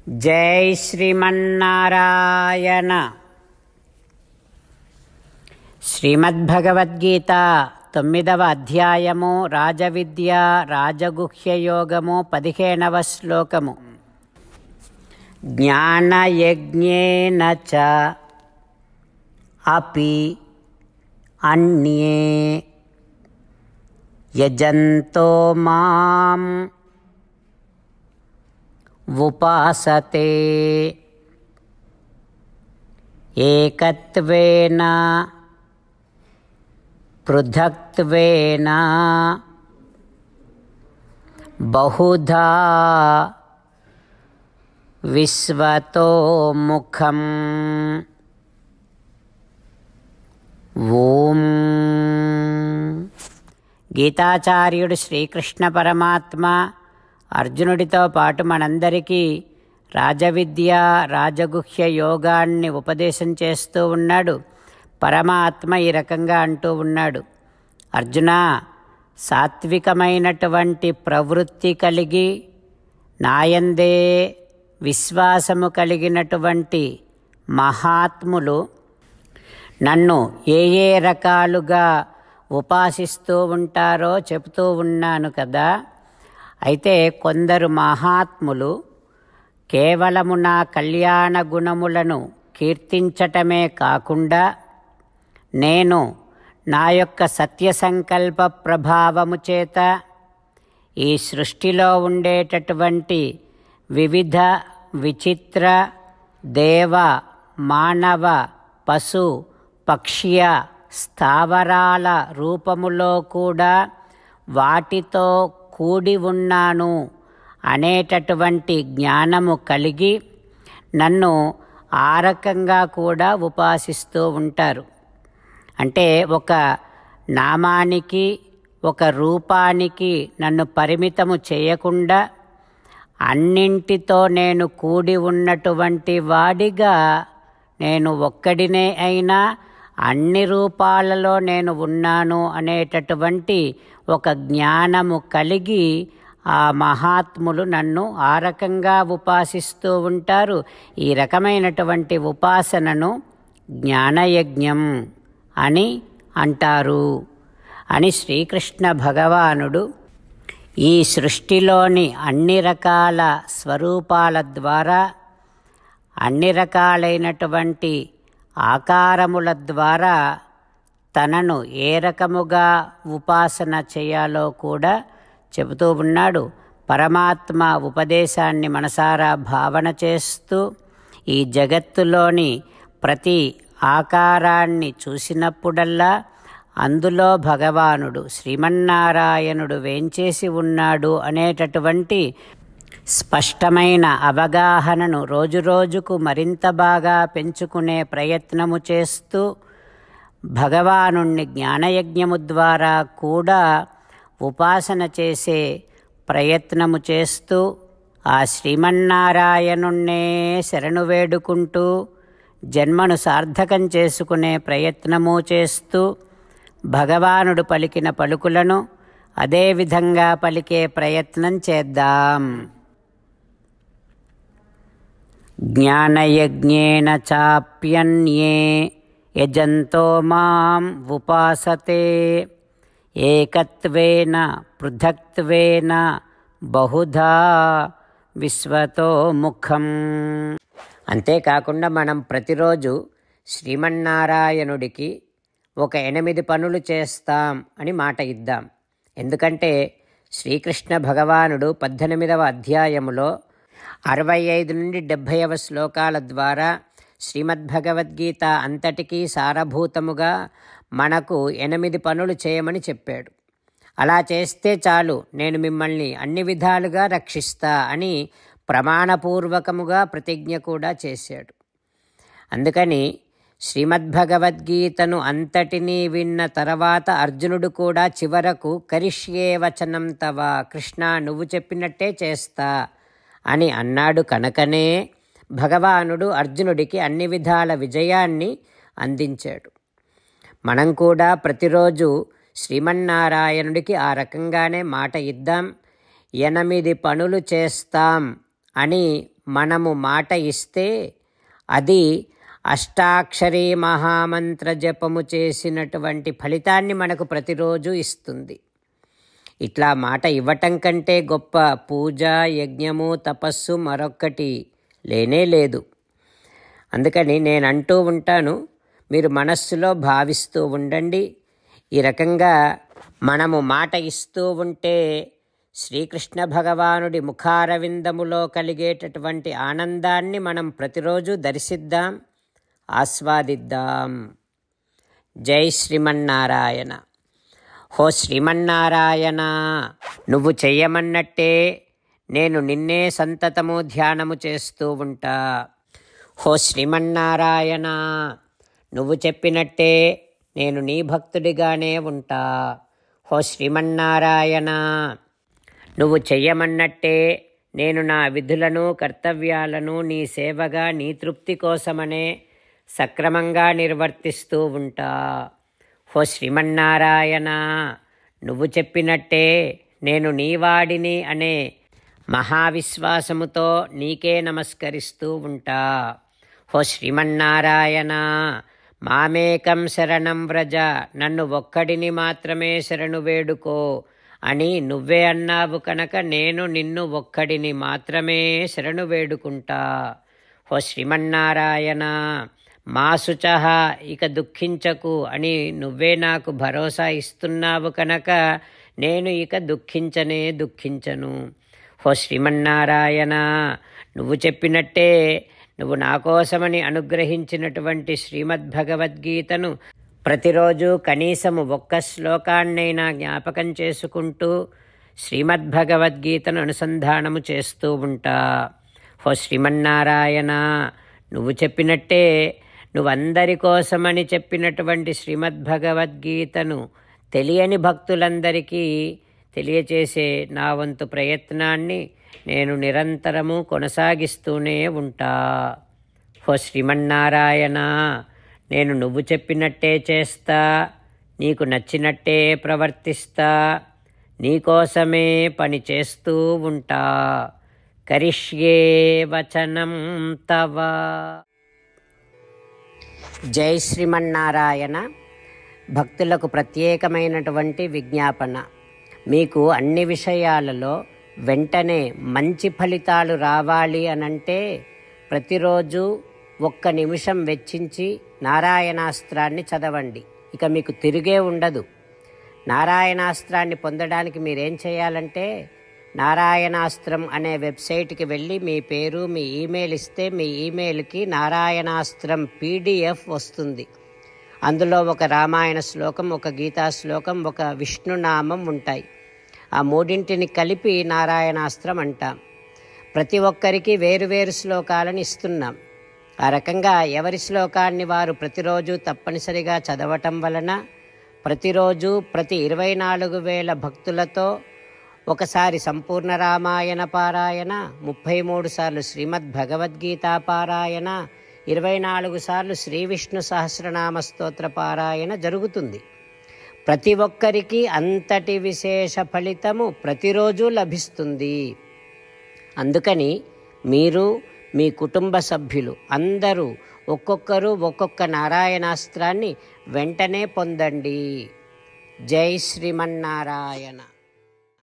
జై శ్రీమన్నారాయణ. శ్రీమద్భగవద్గీత 9వ అధ్యాయము రాజవిద్య రాజగుహ్యయోగము 15వ శ్లోకము. జ్ఞానయజ్ఞేన చ అపి అన్యే యజంతో మాం ఉపాసతే ఏకత్వేన పృథక్త్వేన బహుధా విశ్వతో ముఖం. ఓం. గీతాచార్యుడు శ్రీకృష్ణ పరమాత్మ అర్జునుడితో పాటు మనందరికీ రాజవిద్య రాజగుహ్య యోగాన్ని ఉపదేశం చేస్తూ ఉన్నాడు. పరమాత్మ ఈ రకంగా అంటూ ఉన్నాడు, అర్జున, సాత్వికమైనటువంటి ప్రవృత్తి కలిగి నాయందే విశ్వాసము కలిగినటువంటి మహాత్ములు నన్ను ఏ ఏ రకాలుగా ఉపాసిస్తూ ఉంటారో చెబుతూ ఉన్నాను కదా. అయితే కొందరు మహాత్ములు కేవలము నా కళ్యాణ గుణములను కీర్తించటమే కాకుండా నేను నా యొక్క సత్య సంకల్ప ప్రభావము చేత ఈ సృష్టిలో ఉండేటటువంటి వివిధ విచిత్ర దేవ మానవ పశు పక్ష్య స్థావరాల రూపములో కూడా వాటితో కూడి ఉన్నాను అనేటటువంటి జ్ఞానము కలిగి నన్ను ఆ రకంగా కూడా ఉపాసిస్తూ ఉంటారు. అంటే ఒక నామానికి ఒక రూపానికి నన్ను పరిమితము చేయకుండా అన్నింటితో నేను కూడి ఉన్నటువంటి వాడిగా నేను ఒక్కడినే అయినా అన్ని రూపాలలో నేను ఉన్నాను అనేటటువంటి ఒక జ్ఞానము కలిగి ఆ మహాత్ములు నన్ను ఆ రకంగా ఉపాసిస్తూ ఉంటారు. ఈ రకమైనటువంటి ఉపాసనను జ్ఞానయజ్ఞం అని అంటారు అని శ్రీకృష్ణ భగవానుడు ఈ సృష్టిలోని అన్ని రకాల స్వరూపాల ద్వారా అన్ని రకాలైనటువంటి ఆకారముల ద్వారా తనను ఏ రకముగా ఉపాసన చేయాలో కూడా చెబుతూ ఉన్నాడు. పరమాత్మ ఉపదేశాన్ని మనసారా భావన చేస్తూ ఈ జగత్తులోని ప్రతి ఆకారాన్ని చూసినప్పుడల్లా అందులో భగవానుడు శ్రీమన్నారాయణుడు వేంచేసి ఉన్నాడు అనేటటువంటి స్పష్టమైన అవగాహనను రోజురోజుకు మరింత బాగా పెంచుకునే ప్రయత్నము చేస్తూ భగవానుణ్ణి జ్ఞానయజ్ఞము ద్వారా కూడా ఉపాసన చేసే ప్రయత్నము చేస్తూ ఆ శ్రీమన్నారాయణుణ్ణే శరణు వేడుకుంటూ జన్మను సార్థకం చేసుకునే ప్రయత్నము చేస్తూ భగవానుడు పలికిన పలుకులను అదేవిధంగా పలికే ప్రయత్నం చేద్దాం. జ్ఞానయజ్ఞేన చాప్యన్యే యజంతో మాం ఉపాసతే ఏకత్వేన పృథక్త్వేన బహుధా విశ్వతో ముఖం. అంతేకాకుండా మనం ప్రతిరోజు శ్రీమన్నారాయణుడికి ఒక 8 పనులు చేస్తాం అని మాట ఇద్దాం. ఎందుకంటే శ్రీకృష్ణ భగవానుడు 18వ అధ్యాయములో 65 నుండి 70వ శ్లోకాల ద్వారా శ్రీమద్భగవద్గీత అంతటికీ సారభూతముగా మనకు 8 పనులు చేయమని చెప్పాడు. అలా చేస్తే చాలు, నేను మిమ్మల్ని అన్ని విధాలుగా రక్షిస్తా అని ప్రమాణపూర్వకముగా ప్రతిజ్ఞ కూడా చేశాడు. అందుకని శ్రీమద్భగవద్గీతను అంతటినీ విన్న తర్వాత అర్జునుడు కూడా చివరకు కరిష్యే వచనం తవ, కృష్ణ నువ్వు చెప్పినట్టే చేస్తా అని అన్నాడు. కనుకనే భగవానుడు అర్జునుడికి అన్ని విధాల విజయాన్ని అందించాడు. మనం కూడా ప్రతిరోజు శ్రీమన్నారాయణుడికి ఆ రకంగానే మాట ఇద్దాం. 8 పనులు చేస్తాం అని మనము మాట ఇస్తే అది అష్టాక్షరీ మహామంత్ర జపము చేసినటువంటి ఫలితాన్ని మనకు ప్రతిరోజు ఇస్తుంది. ఇట్లా మాట ఇవ్వటం కంటే గొప్ప పూజ, యజ్ఞము, తపస్సు మరొక్కటి లేనే లేదు. అందుకని నేను అంటూ ఉంటాను, మీరు మనస్సులో భావిస్తూ ఉండండి. ఈ రకంగా మనము మాట ఇస్తూ ఉంటే శ్రీకృష్ణ భగవానుడి ముఖారవిందములో కలిగేటటువంటి ఆనందాన్ని మనం ప్రతిరోజు దర్శిద్దాం, ఆస్వాదిద్దాం. జై శ్రీమన్నారాయణ. హో శ్రీమన్నారాయణ, నువ్వు చెయ్యమన్నట్టే నేను నిన్నే సంతతము ధ్యానము చేస్తూ ఉంటా. హో శ్రీమన్నారాయణ, నువ్వు చెప్పినట్టే నేను నీ భక్తుడిగానే ఉంటా. హో శ్రీమన్నారాయణ, నువ్వు చెయ్యమన్నట్టే నేను నా విధులను, కర్తవ్యాలను నీ సేవగా, నీ తృప్తి కోసమనే సక్రమంగా నిర్వర్తిస్తూ ఉంటా. హో శ్రీమన్నారాయణ, నువ్వు చెప్పినట్టే నేను నీవాడిని అనే మహావిశ్వాసముతో నీకే నమస్కరిస్తూ ఉంటా. హో శ్రీమన్నారాయణ, మామేకం శరణం వ్రజ, నన్ను ఒక్కడిని మాత్రమే శరణు వేడుకో అని నువ్వే అన్నావు కనుక నేను నిన్ను ఒక్కడిని మాత్రమే శరణు వేడుకుంటా. హో శ్రీమన్నారాయణ, మా శుచః, ఇక దుఃఖించకు అని నువ్వే నాకు భరోసా ఇస్తున్నావు కనుక నేను ఇక దుఃఖించను. హో శ్రీమన్నారాయణ, నువ్వు చెప్పినట్టే నువ్వు నా కోసమని అనుగ్రహించినటువంటి శ్రీమద్భగవద్గీతను ప్రతిరోజు కనీసము ఒక్క శ్లోకాన్నైనా జ్ఞాపకం చేసుకుంటూ శ్రీమద్భగవద్గీతను అనుసంధానము చేస్తూ ఉంటా. హో శ్రీమన్నారాయణ, నువ్వు చెప్పినట్టే నువ్వందరి కోసమని చెప్పినటువంటి శ్రీమద్భగవద్గీతను తెలియని భక్తులందరికీ తెలియచేసే నా వంతు ప్రయత్నాన్ని నేను నిరంతరము కొనసాగిస్తూనే ఉంటా. హో శ్రీమన్నారాయణ, నేను నువ్వు చెప్పినట్టే చేస్తా, నీకు నచ్చినట్టే ప్రవర్తిస్తా, నీకోసమే పని చేస్తూ ఉంటా. కరిష్యే వచనం తవ. జై శ్రీమన్నారాయణ. భక్తులకు ప్రత్యేకమైనటువంటి విజ్ఞాపన. మీకు అన్ని విషయాలలో వెంటనే మంచి ఫలితాలు రావాలి అనంటే ప్రతిరోజు 1 నిమిషం వెచ్చించి నారాయణాస్త్రాన్ని చదవండి. ఇక మీకు తిరిగే ఉండదు. నారాయణాస్త్రాన్ని పొందడానికి మీరేం చేయాలంటే నారాయణాస్త్రం అనే వెబ్సైట్కి వెళ్ళి మీ పేరు, మీ ఈమెయిల్ ఇస్తే మీ ఈమెయిల్కి నారాయణాస్త్రం PDF వస్తుంది. అందులో ఒక రామాయణ శ్లోకం, ఒక గీతా శ్లోకం, ఒక విష్ణునామం ఉంటాయి. ఆ మూడింటిని కలిపి నారాయణాస్త్రం అంటాం. ప్రతి ఒక్కరికి వేరువేరు శ్లోకాలను ఇస్తున్నాం. ఆ రకంగా ఎవరి శ్లోకాన్ని వారు ప్రతిరోజు తప్పనిసరిగా చదవటం వలన ప్రతిరోజు ప్రతి 24,000 భక్తులతో ఒకసారి సంపూర్ణ రామాయణ పారాయణ, 33 సార్లు శ్రీమద్భగవద్గీత పారాయణ, 24 సార్లు శ్రీ విష్ణు సహస్రనామ స్తోత్ర పారాయణ జరుగుతుంది. ప్రతి ఒక్కరికి అంతటి విశేష ఫలితము ప్రతిరోజు లభిస్తుంది. అందుకని మీరు, మీ కుటుంబ సభ్యులు అందరూ ఒక్కొక్కరు ఒక్కొక్క నారాయణాస్త్రాన్ని వెంటనే పొందండి. జై శ్రీమన్నారాయణ.